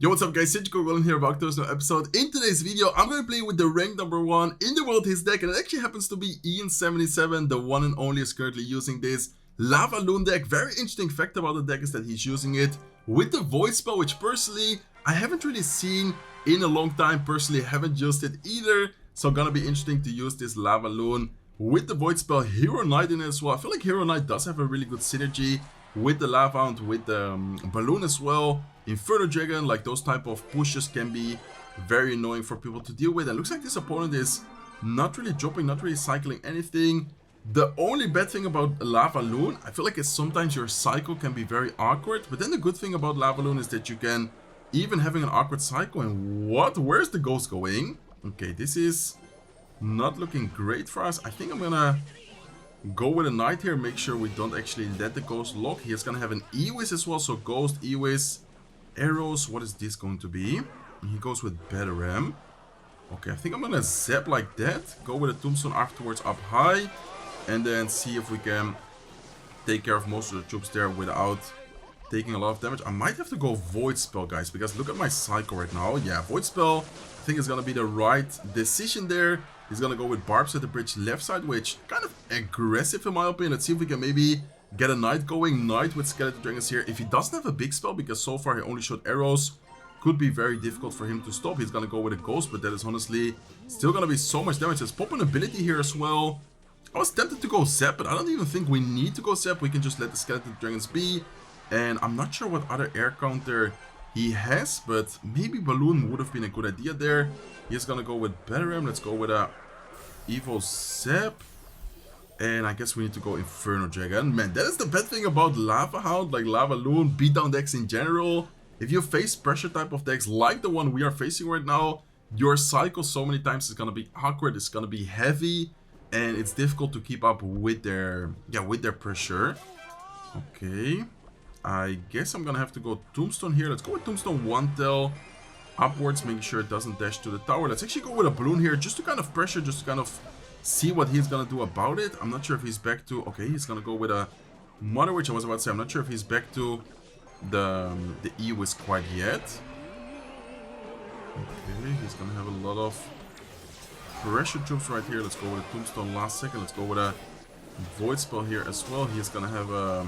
Yo, what's up guys, it's Goblin here, back to another episode. In today's video, I'm going to play with the rank number 1 in the world, his deck, and it actually happens to be IAN77, the one and only is currently using this Lava Loon deck. Very interesting fact about the deck is that he's using it with the Void Spell, which personally, I haven't really seen in a long time. Personally, I haven't used it either, so gonna be interesting to use this Lava Loon with the Void Spell, Hero Knight in it as well. I feel like Hero Knight does have a really good synergy with the Lava Hound, with the Balloon as well. Inferno Dragon, like those type of pushes can be very annoying for people to deal with. And looks like this opponent is not really dropping, not really cycling anything. The only bad thing about Lava Loon, I feel like is sometimes your cycle can be very awkward. But then the good thing about Lava Loon is that you can, even having an awkward cycle, and what? Where's the ghost going? Okay, this is not looking great for us. I think I'm gonna go with a Knight here, make sure we don't actually let the ghost lock. He's gonna have an Ewis as well, so Ghost, Ewis, arrows. What is this going to be? He goes with Bataram. Okay, I think I'm gonna zap like that, go with a Tombstone afterwards up high, and then see if we can take care of most of the troops there without taking a lot of damage. I might have to go Void Spell, guys, because look at my cycle right now. Yeah, Void Spell, I think is gonna be the right decision there. He's gonna go with Barbs at the bridge left side, which kind of aggressive in my opinion. Let's see if we can maybe get a Knight going. Knight with Skeleton Dragons here. If he doesn't have a big spell, because so far he only shot arrows, could be very difficult for him to stop. He's gonna go with a Ghost, but that is honestly still gonna be so much damage. There's pop an ability here as well. I was tempted to go Zap, but I don't even think we need to go Zap. We can just let the Skeleton Dragons be. And I'm not sure what other air counter he has, but maybe Balloon would have been a good idea there. He's gonna go with Bataram. Let's go with a Evo Zap. And I guess we need to go Inferno Dragon. Man, that is the bad thing about Lava Hound, like Lava Loon, beatdown decks in general. If you face pressure type of decks like the one we are facing right now, your cycle so many times is gonna be awkward, it's gonna be heavy, and it's difficult to keep up with their pressure. Okay, I guess I'm gonna have to go Tombstone here. Let's go with Tombstone one tail upwards, making sure it doesn't dash to the tower. Let's actually go with a Balloon here, just to kind of pressure, just to kind of see what he's gonna do about it. I'm not sure if he's back to... Okay, he's gonna go with a Mother Witch. I was about to say, I'm not sure if he's back to the Ewis quite yet. Okay, he's gonna have a lot of pressure troops right here. Let's go with a Tombstone last second. Let's go with a Void Spell here as well. He's gonna have a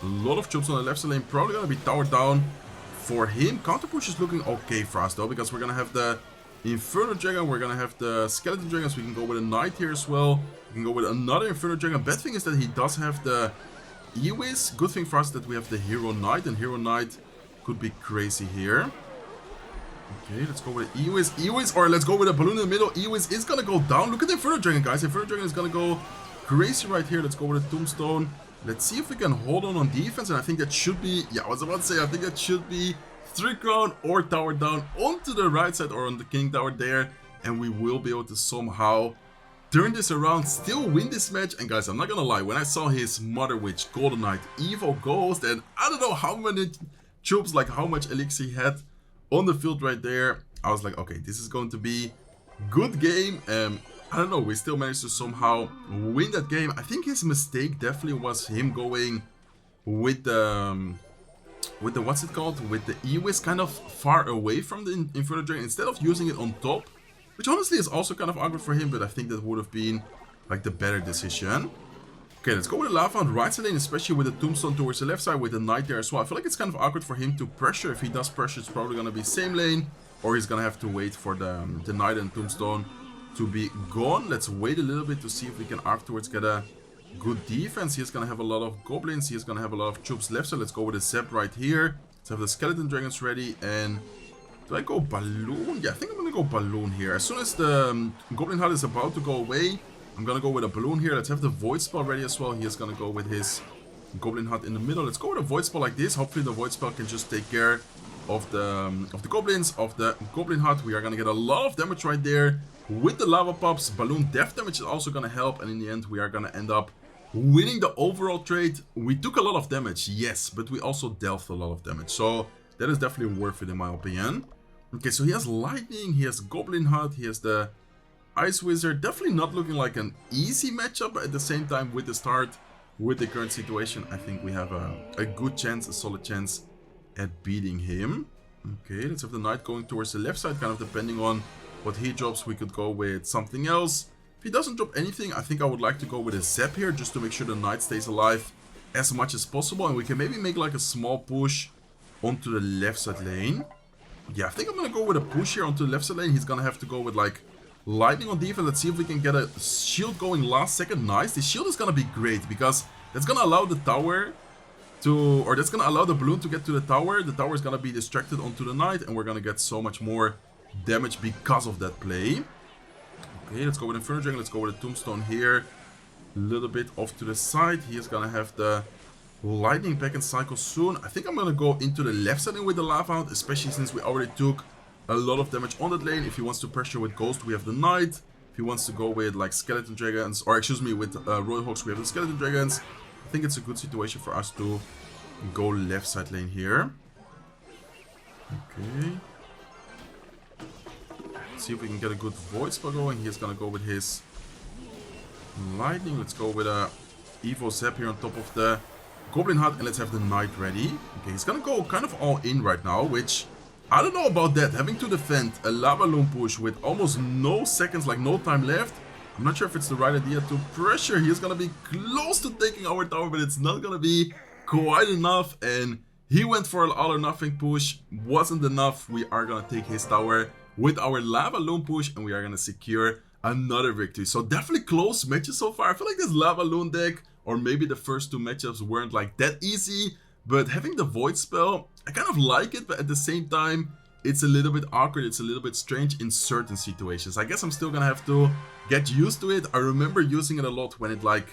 lot of troops on the left side lane. Probably gonna be towered down for him. Counter push is looking okay for us though, because we're gonna have the Inferno Dragon, we're gonna have the Skeleton Dragons, we can go with a Knight here as well. We can go with another Inferno Dragon. Bad thing is that he does have the Ewis. Good thing for us that we have the Hero Knight, and Hero Knight could be crazy here. Okay, let's go with Ewis. Ewis, or let's go with a Balloon in the middle. Ewis is gonna go down. Look at the Inferno Dragon, guys. Inferno Dragon is gonna go crazy right here. Let's go with a Tombstone. Let's see if we can hold on defense, and I think that should be... Yeah, I was about to say, I think that should be 3 crown or tower down onto the right side or on the king tower there, and we will be able to somehow turn this around, still win this match. And guys, I'm not gonna lie, when I saw his Mother Witch, Golden Knight, Evo Ghost, and I don't know how many troops, like how much elixir he had on the field right there, I was like, okay, this is going to be good game. I don't know, we still managed to somehow win that game. I think his mistake definitely was him going with the what's it called, with the Ewis kind of far away from the Inferno Dragon instead of using it on top, which honestly is also kind of awkward for him, but I think that would have been like the better decision. Okay, let's go with the Lava Hound right side lane, especially with the Tombstone towards the left side with the Knight there as well. I feel like it's kind of awkward for him to pressure. If he does pressure, it's probably gonna be same lane, or he's gonna have to wait for the Knight and Tombstone to be gone. Let's wait a little bit to see if we can afterwards get a good defense. He's gonna have a lot of goblins. He's gonna have a lot of troops left. So let's go with a Zap right here. Let's have the Skeleton Dragons ready. And do I go Balloon? Yeah, I think I'm gonna go Balloon here. As soon as the Goblin Hut is about to go away, I'm gonna go with a Balloon here. Let's have the Void Spell ready as well. He's gonna go with his Goblin Hut in the middle. Let's go with a Void Spell like this. Hopefully the Void Spell can just take care of the goblins, of the Goblin Hut. We are gonna get a lot of damage right there with the Lava Pops. Balloon Death damage is also gonna help, and in the end we are gonna end up winning the overall trade. We took a lot of damage, yes, but we also dealt a lot of damage, so that is definitely worth it in my opinion. Okay, so he has Lightning, he has Goblin Hut, he has the Ice Wizard. Definitely not looking like an easy matchup, but at the same time, with the start, with the current situation, I think we have a good chance, a solid chance at beating him. Okay, let's have the knight going towards the left side, kind of depending on what he drops. We could go with something else. If he doesn't drop anything, I think I would like to go with a zap here, just to make sure the knight stays alive as much as possible. And we can maybe make like a small push onto the left side lane. Yeah, I think I'm going to go with a push here onto the left side lane. He's going to have to go with like lightning on defense. Let's see if we can get a shield going last second. Nice. The shield is going to be great because that's going to allow the tower to, or that's going to allow the balloon to get to the tower. The tower is going to be distracted onto the knight, and we're going to get so much more damage because of that play. Okay, let's go with Inferno Dragon. Let's go with a Tombstone here. A little bit off to the side. He is going to have the lightning back in cycle soon. I think I'm going to go into the left side with the Lava Hound, especially since we already took a lot of damage on that lane. If he wants to pressure with Ghost, we have the Knight. If he wants to go with like Skeleton Dragons, or excuse me, with Royal Hawks, we have the Skeleton Dragons. I think it's a good situation for us to go left side lane here. Okay. Let's see if we can get a good Void Spell going. He's going to go with his Lightning. Let's go with a Evo Zap here on top of the Goblin Hut, and let's have the Knight ready. Okay, he's gonna go kind of all in right now, which I don't know about that. Having to defend a Lava Loon push with almost no seconds, like no time left. I'm not sure if it's the right idea to pressure. He's gonna be close to taking our tower, but it's not gonna be quite enough. And he went for an all or nothing push. Wasn't enough. We are gonna take his tower with our Lava Loon push, and we are gonna secure another victory. So definitely close matches so far. I feel like this Lava Loon deck, or maybe the first two matchups, weren't like that easy, but having the Void Spell, I kind of like it, but at the same time, it's a little bit awkward, it's a little bit strange in certain situations. I guess I'm still gonna have to get used to it. I remember using it a lot when it like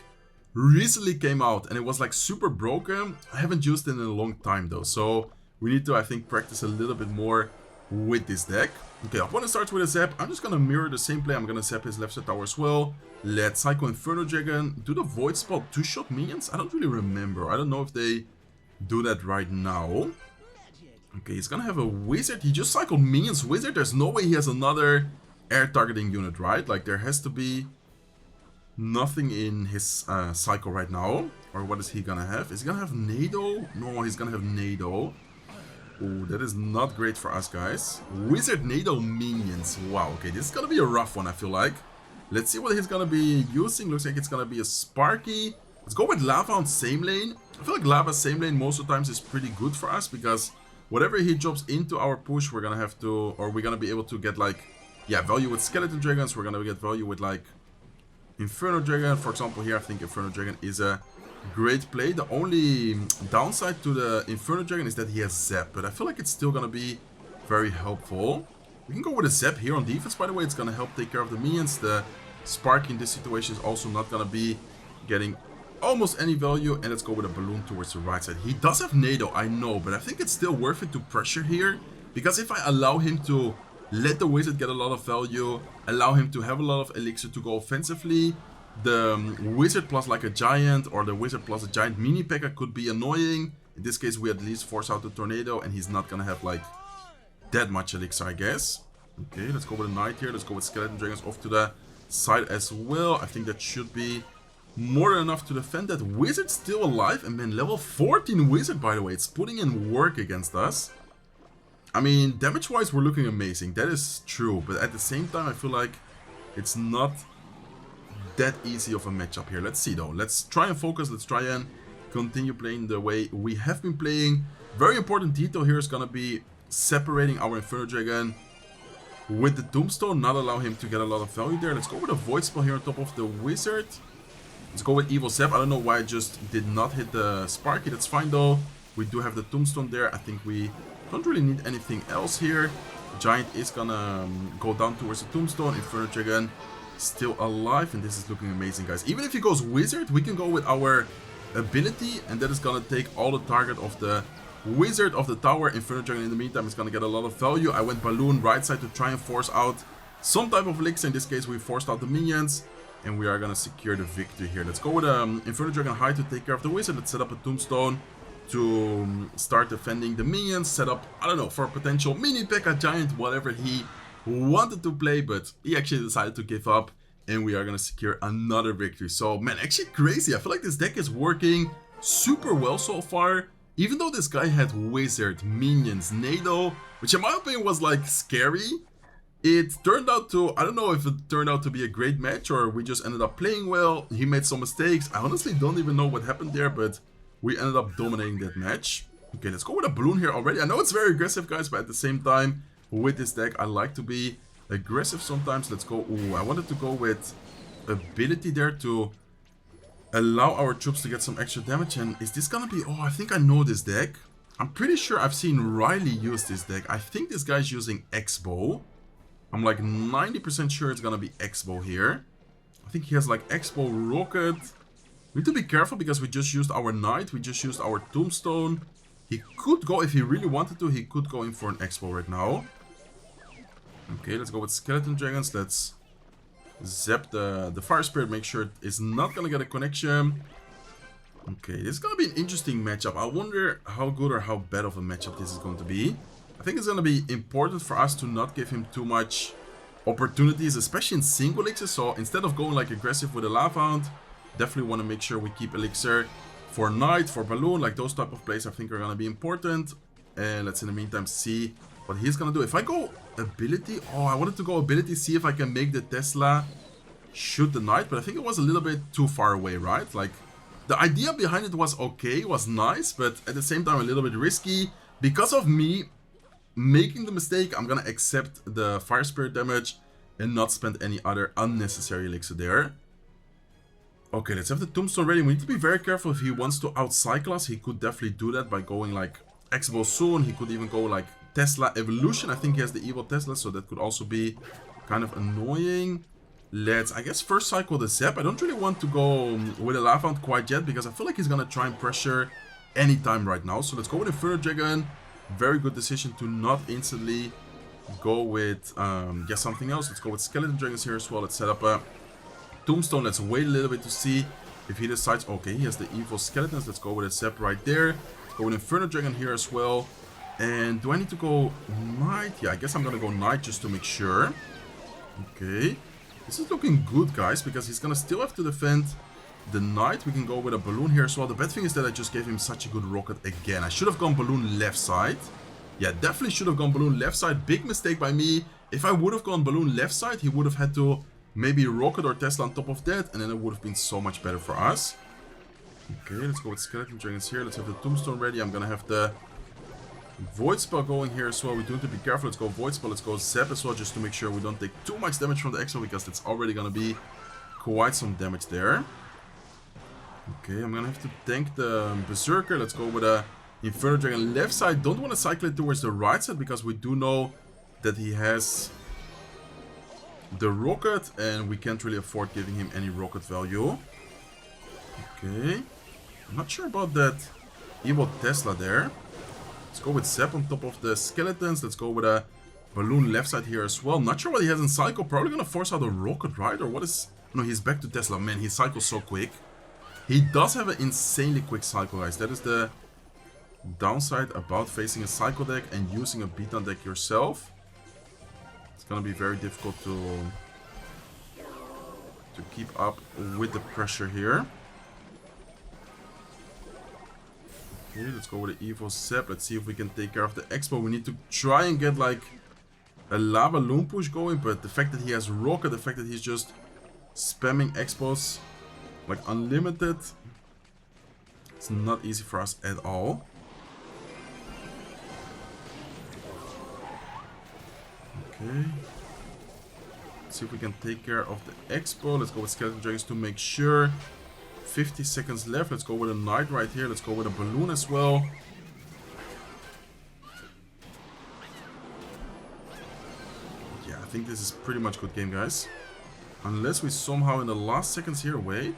recently came out, and it was like super broken. I haven't used it in a long time though, so we need to, I think, practice a little bit more with this deck. Okay, opponent starts with a zap. I'm just gonna mirror the same play. I'm gonna zap his left side tower as well. Let's Psycho Inferno Dragon. Do the Void Spell 2-shot minions? I don't really remember. I don't know if they do that right now. Okay, he's gonna have a Wizard. He just cycled minions Wizard. There's no way he has another air targeting unit, right? Like, there has to be nothing in his cycle right now. Or what is he gonna have? Is he gonna have Nado? No, he's gonna have Nado. Oh, that is not great for us, guys. Wizard Nado minions. Wow, okay, this is gonna be a rough one, I feel like. Let's see what he's gonna be using. Looks like it's gonna be a Sparky. Let's go with Lava on same lane. I feel like Lava same lane most of the times is pretty good for us, because whatever he drops into our push, we're gonna have to, or we're gonna be able to get like, yeah, value with Skeleton Dragons. We're gonna get value with like Inferno Dragon. For example, here I think Inferno Dragon is a great play. The only downside to the Inferno Dragon is that he has Zap, but I feel like it's still gonna be very helpful. We can go with a Zap here on defense, by the way. It's gonna help take care of the minions. The Spark in this situation is also not gonna be getting almost any value. And let's go with a Balloon towards the right side. He does have Nado, I know, but I think it's still worth it to pressure here, because if I allow him to let the Wizard get a lot of value, allow him to have a lot of Elixir to go offensively, the Wizard plus like a Giant, or the Wizard plus a Giant mini P.E.K.K.A could be annoying. In this case, we at least force out the Tornado, and he's not gonna have like that much Elixir, I guess. Okay, let's go with a Knight here. Let's go with Skeleton Dragons off to the side as well. I think that should be more than enough to defend that. Wizard still alive, and man, level 14 Wizard, by the way. It's putting in work against us. I mean, damage-wise, we're looking amazing. That is true, but at the same time, I feel like it's not that easy of a matchup here. Let's see though. Let's try and focus. Let's try and continue playing the way we have been playing. Very important detail here is gonna be separating our Inferno Dragon with the Tombstone, not allow him to get a lot of value there. Let's go with a Void Spell here on top of the Wizard. Let's go with Evil Zap. I don't know why I just did not hit the Sparky. That's fine though. We do have the Tombstone there. I think we don't really need anything else here. Giant is gonna go down towards the Tombstone. Inferno Dragon still alive, and this is looking amazing, guys. Even if he goes Wizard, we can go with our ability, and that is gonna take all the target of the Wizard of the tower. Inferno Dragon in the meantime is gonna get a lot of value. I went Balloon right side to try and force out some type of Elixir. In this case, we forced out the minions, and we are gonna secure the victory here. Let's go with Inferno Dragon high to take care of the Wizard. Let's set up a Tombstone to start defending the minions. Set up, I don't know, for a potential mini P.E.K.K.A Giant, whatever he wanted to play, but he actually decided to give up, and we are gonna secure another victory. So man, actually crazy. I feel like this deck is working super well so far. even though this guy had Wizard, Minions, NATO, which in my opinion was like scary, it turned out to, I don't know if it turned out to be a great match or we just ended up playing well. He made some mistakes. I honestly don't even know what happened there, but we ended up dominating that match. Okay, let's go with a balloon here already. I know it's very aggressive, guys, but at the same time, with this deck, I like to be aggressive sometimes. Let's go. Ooh, I wanted to go with ability there to allow our troops to get some extra damage. And is this gonna be... Oh, I think I know this deck. I'm pretty sure I've seen Riley use this deck. I think this guy's using X-Bow. I'm like 90% sure it's gonna be X-Bow here. I think he has like X-Bow, Rocket. We need to be careful because we just used our Knight. We just used our Tombstone. He could go, if he really wanted to, he could go in for an X-Bow right now. Okay, let's go with Skeleton Dragons. Let's zap the Fire Spirit. Make sure it's not gonna get a connection. Okay, this is gonna be an interesting matchup. I wonder how good or how bad of a matchup this is going to be. I think it's going to be important for us to not give him too much opportunities, especially in single elixirs. So instead of going like aggressive with a Lava Hound, definitely want to make sure we keep elixir for Knight, for Balloon, like those type of plays I think are going to be important. And let's in the meantime see what he's going to do. If I go ability, oh, I wanted to go ability, see if I can make the Tesla shoot the Knight, but I think it was a little bit too far away, right? Like the idea behind it was okay, was nice, but at the same time a little bit risky. Because of me making the mistake, I'm gonna accept the Fire Spirit damage and not spend any other unnecessary elixir there. Okay, let's have the Tombstone ready. We need to be very careful if he wants to outcycle us. He could definitely do that by going like X-Bow soon. He could even go like Tesla Evolution. I think he has the evil Tesla, so that could also be kind of annoying. Let's, I guess, first cycle the Zap. I don't really want to go with a Lava Hound quite yet because I feel like he's gonna try and pressure anytime right now. So let's go with Inferno Dragon. Very good decision to not instantly go with something else. Let's go with Skeleton Dragons here as well. Let's set up a Tombstone. Let's wait a little bit to see if he decides. Okay, he has the evil skeletons. Let's go with a Zap right there. Let's go with Inferno Dragon here as well. And do I need to go Knight? Yeah, I guess I'm gonna go Knight just to make sure. Okay, this is looking good, guys, because he's gonna still have to defend the Knight. We can go with a Balloon here as well. The bad thing is that I just gave him such a good Rocket again. I should have gone Balloon left side. Yeah, definitely should have gone Balloon left side. Big mistake by me. If I would have gone Balloon left side, he would have had to maybe Rocket or Tesla on top of that, and then it would have been so much better for us. Okay, let's go with Skeleton Dragons here. Let's have the Tombstone ready. I'm gonna have the Void Spell going here as well. We do need to be careful. Let's go Void Spell. Let's go Zap as well, just to make sure we don't take too much damage from the X-Bow, because it's already gonna be quite some damage there. Okay, I'm gonna have to tank the Berserker. Let's go with a Inferno Dragon left side. Don't want to cycle it towards the right side because we do know that he has the Rocket and we can't really afford giving him any Rocket value. Okay, I'm not sure about that evil Tesla there. Let's go with Zap on top of the Skeletons. Let's go with a Balloon left side here as well. Not sure what he has in Cycle. Probably gonna force out a Rocket, right? Or what is... No, he's back to Tesla. Man, he cycles so quick. He does have an insanely quick cycle, guys. That is the downside about facing a cycle deck and using a beatdown deck yourself. It's gonna be very difficult to keep up with the pressure here. Okay, let's go with the evil Zap. Let's see if we can take care of the X-Bow. We need to try and get like a Lava Loom push going, but the fact that he has Rocket, the fact that he's just spamming X-Bows like unlimited, it's not easy for us at all. Okay, let's see if we can take care of the X-Bow. Let's go with Skeleton Dragons to make sure. 50 seconds left. Let's go with a Knight right here. Let's go with a Balloon as well. Yeah, I think this is pretty much good game, guys. Unless we somehow in the last seconds here, wait.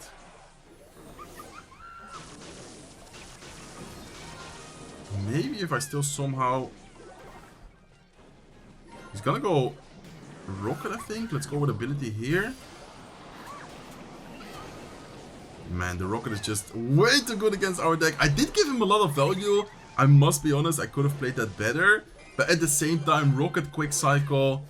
Maybe if I still somehow... He's gonna go Rocket, I think. Let's go with ability here. Man, the Rocket is just way too good against our deck. I did give him a lot of value. I must be honest, I could have played that better. But at the same time, Rocket, Quick Cycle,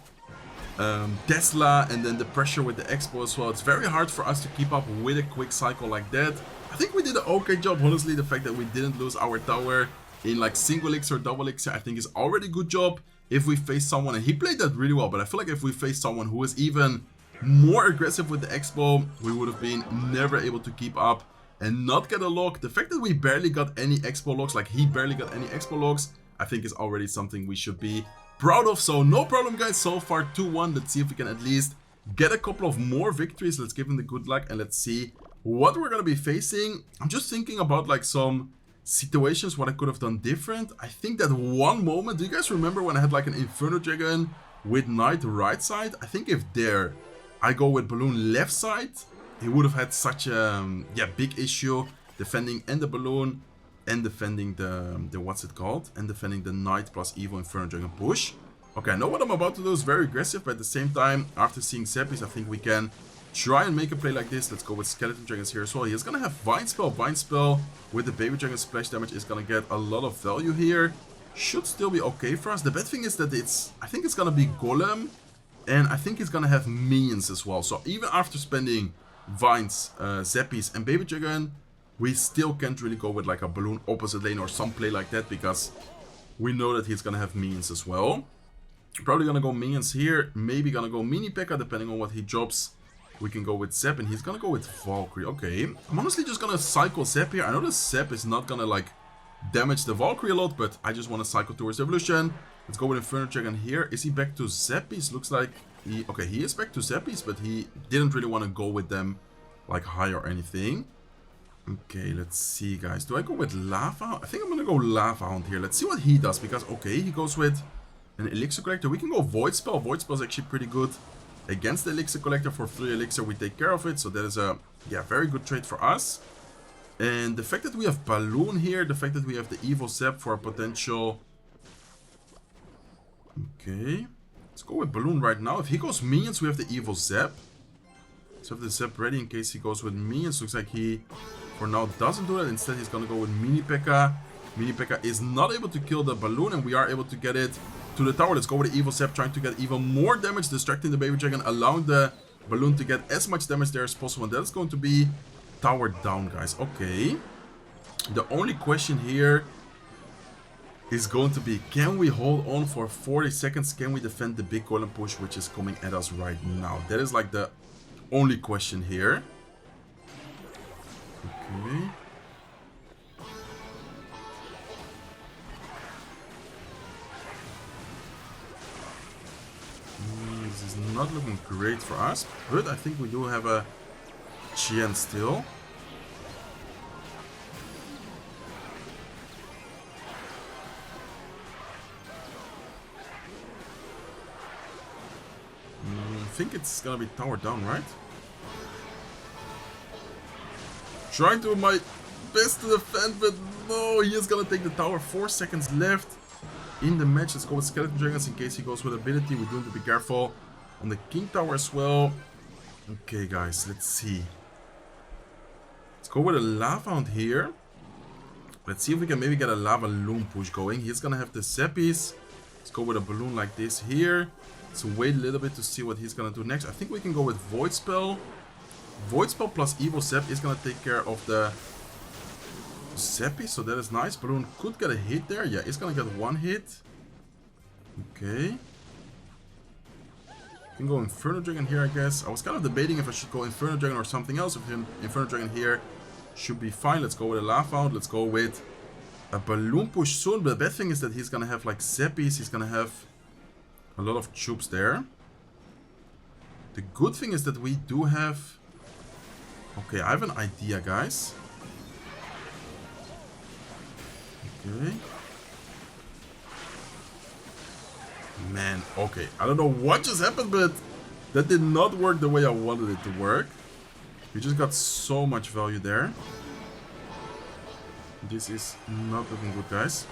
Tesla, and then the pressure with the X-Bow as well. It's very hard for us to keep up with a Quick Cycle like that. I think we did an okay job, honestly. The fact that we didn't lose our tower in like single elixir, double elixir, I think is already a good job. If we face someone, and he played that really well, but I feel like if we face someone who is even more aggressive with the expo, we would have been never able to keep up and not get a lock. The fact that we barely got any expo locks, like he barely got any expo locks, I think is already something we should be proud of. So no problem, guys, so far 2-1. Let's see if we can at least get a couple of more victories. Let's give him the good luck and let's see what we're gonna be facing. I'm just thinking about like some situations what I could have done different. I think that one moment, do you guys remember when I had like an Inferno Dragon with Knight right side? I think if there I go with Balloon left side, he would have had such a big issue defending and the Balloon and defending the what's it called, and defending the Knight plus Evo Inferno Dragon push. Okay, I know what I'm about to do is very aggressive, but at the same time, after seeing Zeppies, I think we can try and make a play like this. Let's go with Skeleton Dragons here as well. He's gonna have Vine Spell. Vine Spell with the Baby Dragon splash damage is gonna get a lot of value here. Should still be okay for us. The bad thing is that I think it's gonna be Golem, and I think he's gonna have minions as well. So even after spending Vines, Zeppies and Baby Dragon, we still can't really go with like a Balloon opposite lane or some play like that, because we know that he's gonna have minions as well. Probably gonna go minions here, maybe gonna go Mini P.E.K.K.A depending on what he drops. We can go with Zep, and he's gonna go with Valkyrie. Okay, I'm honestly just gonna cycle Zep here. I know the Zep is not gonna like damage the Valkyrie a lot, but I just want to cycle towards Evolution. Let's go with Inferno Dragon here. Is he back to Zeppies? Looks like he is back to Zeppies, but he didn't really want to go with them like high or anything. Okay, let's see, guys. Do I go with Lava? I think I'm gonna go Lava Hound here. Let's see what he does, because okay, he goes with an Elixir Collector. We can go Void Spell. Void Spell is actually pretty good against the Elixir Collector. For 3 Elixir, we take care of it. So that is a very good trade for us. And the fact that we have Balloon here, the fact that we have the Evil Zep for a potential... Okay, let's go with Balloon right now. If he goes minions, we have the Evil Zep. So have the Zep ready in case he goes with minions. Looks like he, for now, doesn't do that. Instead, he's gonna go with Mini P.E.K.K.A. Mini P.E.K.K.A is not able to kill the Balloon, and we are able to get it to the tower. Let's go with the Evil Zep, trying to get even more damage, distracting the Baby Dragon, allowing the Balloon to get as much damage there as possible. And that's going to be tower down, guys. Okay. The only question here is going to be, can we hold on for 40 seconds? Can we defend the big golem push, which is coming at us right now? That is like the only question here. Okay. This is not looking great for us, but I think we do have a chance still. I think it's gonna be tower down, right? Trying to do my best to defend, but no, he is gonna take the tower. 4 seconds left in the match. Let's go with Skeleton Dragons in case he goes with ability. We do need to be careful on the King Tower as well. Okay, guys, let's see. Let's go with a Lava Hound here. Let's see if we can maybe get a Lava Loon push going. He's gonna have the Zeppies. Let's go with a Balloon like this here. So wait a little bit to see what he's gonna do next. I think we can go with Void Spell. Void Spell plus Evil Zep is gonna take care of the Zeppies, so that is nice. Balloon could get a hit there. Yeah, it's gonna get 1 hit. Okay. Can go Inferno Dragon here, I guess. I was kind of debating if I should go Inferno Dragon or something else. If Inferno Dragon here should be fine. Let's go with a Lava Hound. Let's go with a Balloon push soon. But the bad thing is that he's gonna have like Zeppies. He's gonna have a lot of troops there. The good thing is that we do have... Okay, I have an idea, guys. Okay. Man, okay. I don't know what just happened, but that did not work the way I wanted it to work. We just got so much value there. This is not looking good, guys.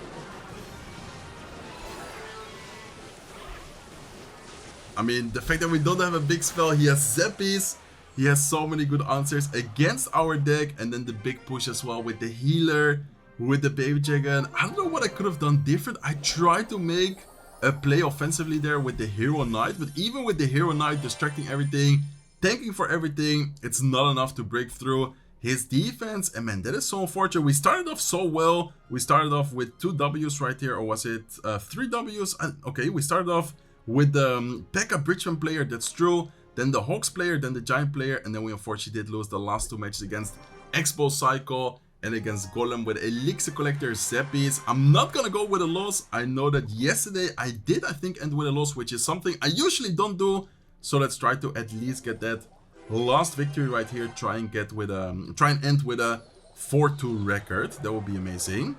I mean, the fact that we don't have a big spell, he has Zeppies. He has so many good answers against our deck. And then the big push as well with the healer, with the Baby Dragon. I don't know what I could have done different. I tried to make a play offensively there with the Hero Knight. But even with the Hero Knight distracting everything, tanking for everything, it's not enough to break through. his defense, and man, that is so unfortunate. We started off so well. We started off with 2 W's right here, or was it 3 W's? Okay, we started off with the P.E.K.K.A. Bridgman player, that's true. Then the Hawks player, then the Giant player, and then we unfortunately did lose the last 2 matches against Expo Cycle and against Goblin with Elixir Collector Zeppies. I'm not gonna go with a loss. I know that yesterday I think, end with a loss, which is something I usually don't do. So let's try to at least get that last victory right here. Try and end with a 4-2 record. That would be amazing.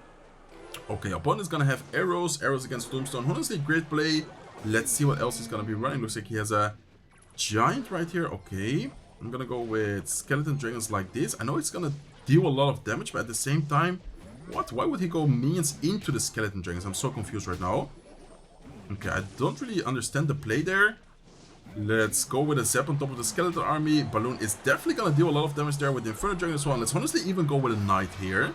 Okay, opponent is gonna have arrows against Tombstone. Honestly, great play. Let's see what else he's gonna be running. Looks like he has a Giant right here. Okay, I'm gonna go with Skeleton Dragons like this. I know it's gonna deal a lot of damage, but at the same time, what? Why would he go minions into the Skeleton Dragons? I'm so confused right now. Okay, I don't really understand the play there. Let's go with a Zap on top of the Skeleton Army. Balloon is definitely gonna deal a lot of damage there with the Inferno Dragon as well. Let's honestly even go with a Knight here.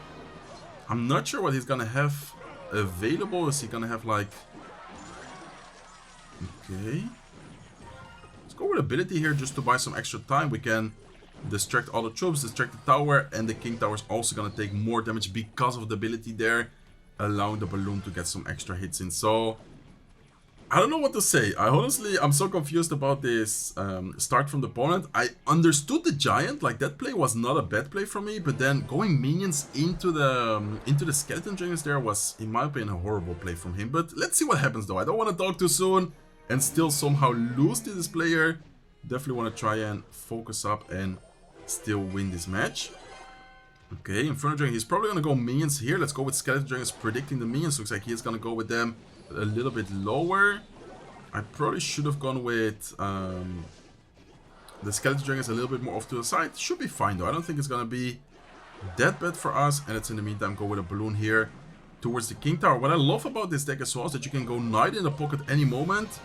I'm not sure what he's gonna have available. Is he gonna have like... Okay. Let's go with ability here just to buy some extra time. We can distract all the troops, distract the tower, and the King Tower is also gonna take more damage because of the ability there, allowing the Balloon to get some extra hits in. So... I don't know what to say. I'm so confused about this start from the opponent. I understood the Giant, like that play was not a bad play for me, but then going minions into the Skeleton Dragons there was, in my opinion, a horrible play from him. But let's see what happens though. I don't want to talk too soon and still somehow lose to this player. Definitely want to try and focus up and still win this match. Okay, Inferno Dragon, he's probably going to go minions here. Let's go with Skeleton Dragons predicting the minions. Looks like he's going to go with them a little bit lower. I probably should have gone with the Skeleton Dragons a little bit more off to the side. Should be fine though. I don't think it's gonna be that bad for us. And let's in the meantime go with a Balloon here towards the King Tower. What I love about this deck as well is that you can go Knight in the pocket any moment.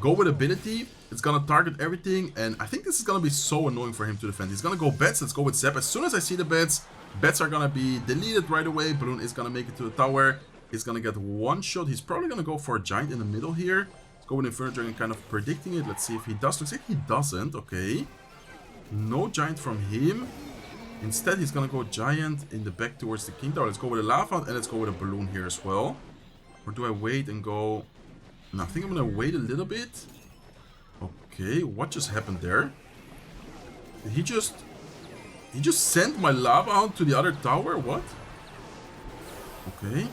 Go with ability. It's gonna target everything. And I think this is gonna be so annoying for him to defend. He's gonna go bets. Let's go with Zap. As soon as I see the bets are gonna be deleted right away. Balloon is gonna make it to the tower. He's gonna get one shot. He's probably gonna go for a Giant in the middle here. Let's go with Inferno Dragon, kind of predicting it. Let's see if he does. Looks like he doesn't. Okay. No Giant from him. Instead, he's gonna go Giant in the back towards the King Tower. Let's go with a Lava and let's go with a Balloon here as well. Or do I wait and go... No, I think I'm gonna wait a little bit. Okay, what just happened there? Did he just sent my Lava Hound to the other tower? What? Okay.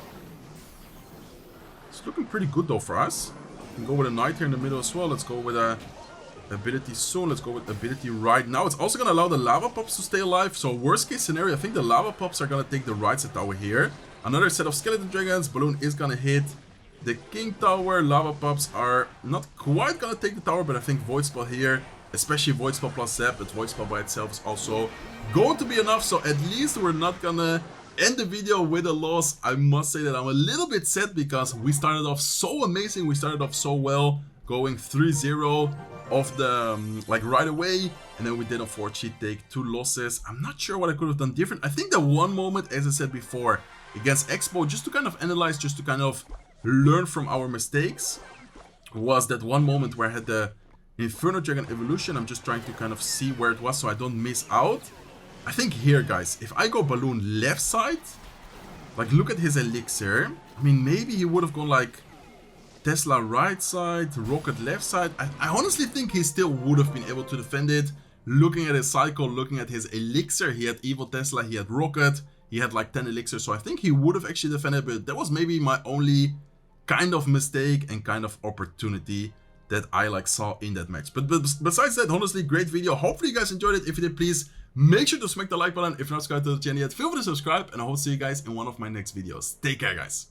It's looking pretty good though for us. We can go with a Knight here in the middle as well. Let's go with a ability soon. Let's go with ability right now. It's also going to allow the Lava Pups to stay alive. So worst case scenario, I think the Lava Pups are going to take the right side tower here. Another set of Skeleton Dragons. Balloon is going to hit the King Tower. Lava Pups are not quite going to take the tower, but I think Void Spell here, especially Void Spell plus Zap, but Void Spell by itself is also going to be enough. So at least we're not going to end the video with a loss. I must say that I'm a little bit sad because we started off so amazing. We started off so well, going 3-0 off the like right away, and then we did unfortunately take 2 losses. I'm not sure what I could have done different. I think that one moment, as I said before, against Expo, just to kind of analyze, just to kind of learn from our mistakes, was that one moment where I had the Inferno Dragon evolution. I'm just trying to kind of see where it was so I don't miss out. I think here, guys, if I go Balloon left side, like look at his elixir. I mean, maybe he would have gone like Tesla right side, Rocket left side. I honestly think he still would have been able to defend it. Looking at his cycle, looking at his elixir, he had Evil Tesla, he had Rocket, he had like 10 elixirs. So I think he would have actually defended, but that was maybe my only kind of mistake and kind of opportunity that I like saw in that match. But besides that, honestly, great video. Hopefully you guys enjoyed it. If you did, please make sure to smack the like button. If you're not subscribed to the channel yet, feel free to subscribe, and I hope to see you guys in one of my next videos. Take care, guys.